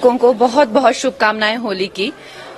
लोगों को बहुत बहुत शुभकामनाएं होली की।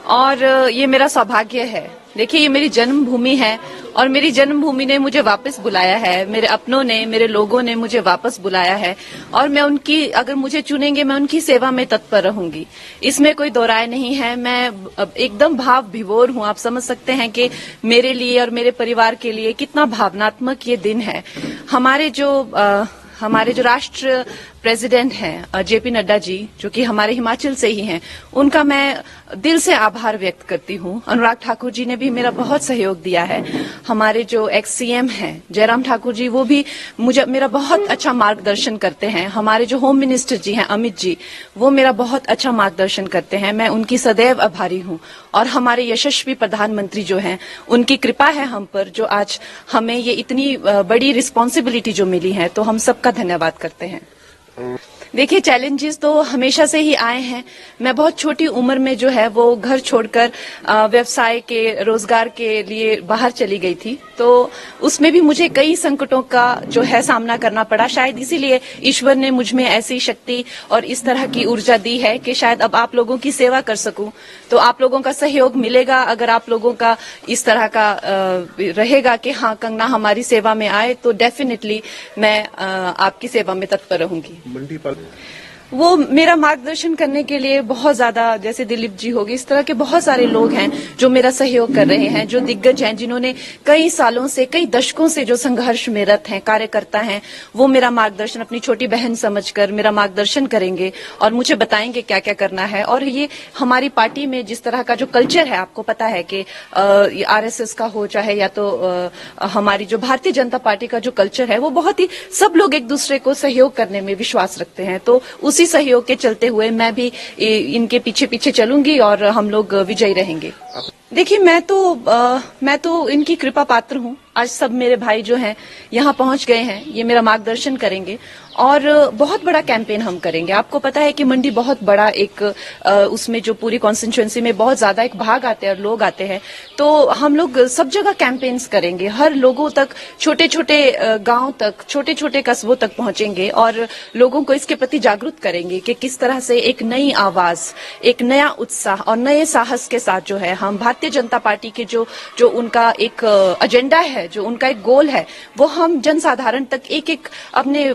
और ये मेरा सौभाग्य है। देखिए, ये मेरी जन्मभूमि है और मेरी जन्मभूमि ने मुझे वापस बुलाया है, मेरे अपनों ने, मेरे लोगों ने मुझे वापस बुलाया है और मैं उनकी, अगर मुझे चुनेंगे, मैं उनकी सेवा में तत्पर रहूंगी। इसमें कोई दो राय नहीं है। मैं एकदम भाव विभोर हूं। आप समझ सकते हैं कि मेरे लिए और मेरे परिवार के लिए कितना भावनात्मक ये दिन है। हमारे जो राष्ट्र प्रेसिडेंट हैं जेपी नड्डा जी, जो कि हमारे हिमाचल से ही हैं, उनका मैं दिल से आभार व्यक्त करती हूं। अनुराग ठाकुर जी ने भी मेरा बहुत सहयोग दिया है। हमारे जो एक्स सीएम हैं जयराम ठाकुर जी, वो भी मेरा बहुत अच्छा मार्गदर्शन करते हैं। हमारे जो होम मिनिस्टर जी हैं अमित जी, वो मेरा बहुत अच्छा मार्गदर्शन करते हैं। मैं उनकी सदैव आभारी हूं। और हमारे यशस्वी प्रधानमंत्री जो हैं, उनकी कृपा है हम पर, जो आज हमें ये इतनी बड़ी रिस्पॉन्सिबिलिटी जो मिली है, तो हम सबका धन्यवाद करते हैं। देखिए, चैलेंजेस तो हमेशा से ही आए हैं। मैं बहुत छोटी उम्र में जो है वो घर छोड़कर व्यवसाय के, रोजगार के लिए बाहर चली गई थी, तो उसमें भी मुझे कई संकटों का जो है सामना करना पड़ा। शायद इसीलिए ईश्वर ने मुझ में ऐसी शक्ति और इस तरह की ऊर्जा दी है कि शायद अब आप लोगों की सेवा कर सकूं। तो आप लोगों का सहयोग मिलेगा, अगर आप लोगों का इस तरह का रहेगा कि हाँ, कंगना हमारी सेवा में आए, तो डेफिनेटली मैं आपकी सेवा में तत्पर रहूंगी। वो मेरा मार्गदर्शन करने के लिए बहुत ज्यादा, जैसे दिलीप जी होगी, इस तरह के बहुत सारे लोग हैं जो मेरा सहयोग कर रहे हैं, जो दिग्गज हैं, जिन्होंने कई सालों से, कई दशकों से जो संघर्ष में रत हैं, कार्यकर्ता हैं, वो मेरा मार्गदर्शन अपनी छोटी बहन समझकर मेरा मार्गदर्शन करेंगे और मुझे बताएंगे क्या क्या करना है। और ये हमारी पार्टी में जिस तरह का जो कल्चर है, आपको पता है कि आरएसएस का हो चाहे या तो हमारी जो भारतीय जनता पार्टी का जो कल्चर है, वो बहुत ही, सब लोग एक दूसरे को सहयोग करने में विश्वास रखते हैं। तो उसी सहयोग के चलते हुए मैं भी इनके पीछे पीछे चलूंगी और हम लोग विजयी रहेंगे। देखिए, मैं तो इनकी कृपा पात्र हूं। आज सब मेरे भाई जो हैं यहाँ पहुंच गए हैं, ये मेरा मार्गदर्शन करेंगे और बहुत बड़ा कैंपेन हम करेंगे। आपको पता है कि मंडी बहुत बड़ा एक उसमें जो पूरी कॉन्स्टिट्यूएंसी में बहुत ज्यादा एक भाग आते हैं और लोग आते हैं, तो हम लोग सब जगह कैंपेन्स करेंगे, हर लोगों तक, छोटे छोटे गांव तक, छोटे छोटे कस्बों तक पहुंचेंगे और लोगों को इसके प्रति जागरूक करेंगे कि किस तरह से एक नई आवाज, एक नया उत्साह और नए साहस के साथ जो है हम भारतीय जनता पार्टी के जो उनका एक एजेंडा है, जो उनका एक गोल है, वो हम जनसाधारण तक, एक एक अपने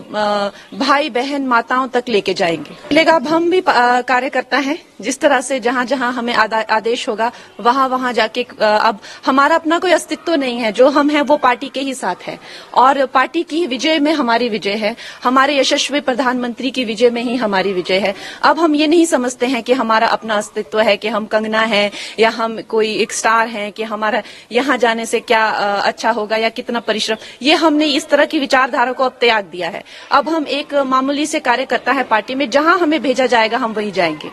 भाई बहन माताओं तक लेके जाएंगे। अब हम भी कार्यकर्ता हैं, जिस तरह से जहां जहां हमें आदेश होगा वहां वहां जाके, अब हमारा अपना कोई अस्तित्व नहीं है, जो हम हैं वो पार्टी के ही साथ है और पार्टी की विजय में हमारी विजय है, हमारे यशस्वी प्रधानमंत्री की विजय में ही हमारी विजय है। अब हम ये नहीं समझते हैं कि हमारा अपना अस्तित्व है, कि हम कंगना है या हम कोई एक स्टार हैं, कि हमारा यहाँ जाने से क्या अच्छा होगा या कितना परिश्रम, ये हमने इस तरह की विचारधारा को अब त्याग दिया है। अब हम एक मामूली से कार्यकर्ता है पार्टी में, जहां हमें भेजा जाएगा हम वहीं जाएंगे।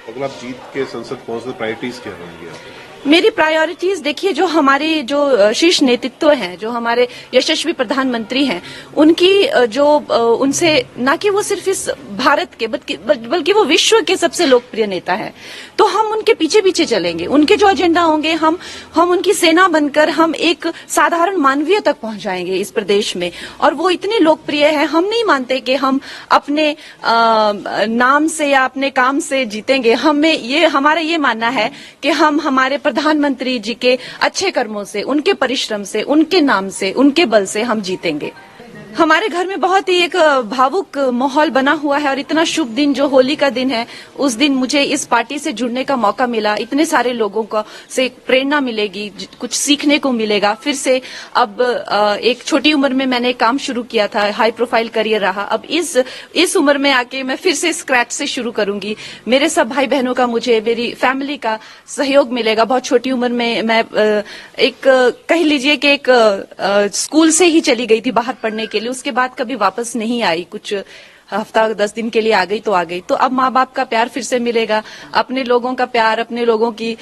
अगर आप जीत के संसद पहुंचते, प्रायोरिटीज क्या होंगी? मेरी प्रायोरिटीज, देखिए, जो हमारे जो शीर्ष नेतृत्व हैं, जो हमारे यशस्वी प्रधानमंत्री हैं, उनकी जो उनसे, ना कि वो सिर्फ इस भारत के बल्कि वो विश्व के सबसे लोकप्रिय नेता हैं, तो हम उनके पीछे पीछे चलेंगे। उनके जो एजेंडा होंगे, हम उनकी सेना बनकर हम एक साधारण मानवीय तक पहुंचाएंगे इस प्रदेश में। और वो इतने लोकप्रिय है, हम नहीं मानते कि हम अपने नाम से या अपने काम से जीतेंगे। हमारा ये मानना है कि हम हमारे प्रधानमंत्री जी के अच्छे कर्मों से, उनके परिश्रम से, उनके नाम से, उनके बल से हम जीतेंगे। हमारे घर में बहुत ही एक भावुक माहौल बना हुआ है और इतना शुभ दिन जो होली का दिन है, उस दिन मुझे इस पार्टी से जुड़ने का मौका मिला। इतने सारे लोगों को से प्रेरणा मिलेगी, कुछ सीखने को मिलेगा। फिर से अब एक छोटी उम्र में मैंने एक काम शुरू किया था, हाई प्रोफाइल करियर रहा। अब इस उम्र में आके मैं फिर से स्क्रैच से शुरू करूंगी। मेरे सब भाई बहनों का, मुझे मेरी फैमिली का सहयोग मिलेगा। बहुत छोटी उम्र में मैं कह लीजिए कि एक स्कूल से ही चली गई थी बाहर पढ़ने के लिए, उसके बाद कभी वापस नहीं आई। कुछ हफ्ता 10 दिन के लिए आ गई तो आ गई। तो अब माँ बाप का प्यार फिर से मिलेगा, अपने लोगों का प्यार, अपने लोगों की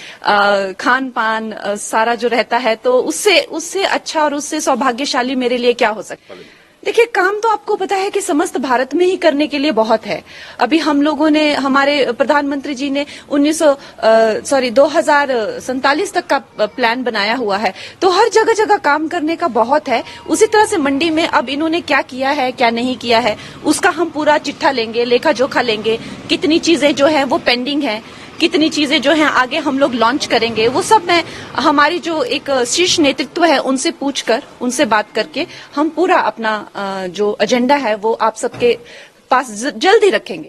खान पान सारा जो रहता है, तो उससे अच्छा और उससे सौभाग्यशाली मेरे लिए क्या हो सकता है। देखिए, काम तो आपको पता है कि समस्त भारत में ही करने के लिए बहुत है। अभी हम लोगों ने, हमारे प्रधानमंत्री जी ने 2047 तक का प्लान बनाया हुआ है, तो हर जगह जगह काम करने का बहुत है। उसी तरह से मंडी में अब इन्होंने क्या किया है, क्या नहीं किया है, उसका हम पूरा चिट्ठा लेंगे, लेखा जोखा लेंगे। कितनी चीजें जो है वो पेंडिंग है, कितनी चीजें जो हैं आगे हम लोग लॉन्च करेंगे, वो सब मैं हमारी जो एक शीर्ष नेतृत्व है उनसे पूछकर, उनसे बात करके हम पूरा अपना जो एजेंडा है वो आप सबके पास जल्द ही रखेंगे।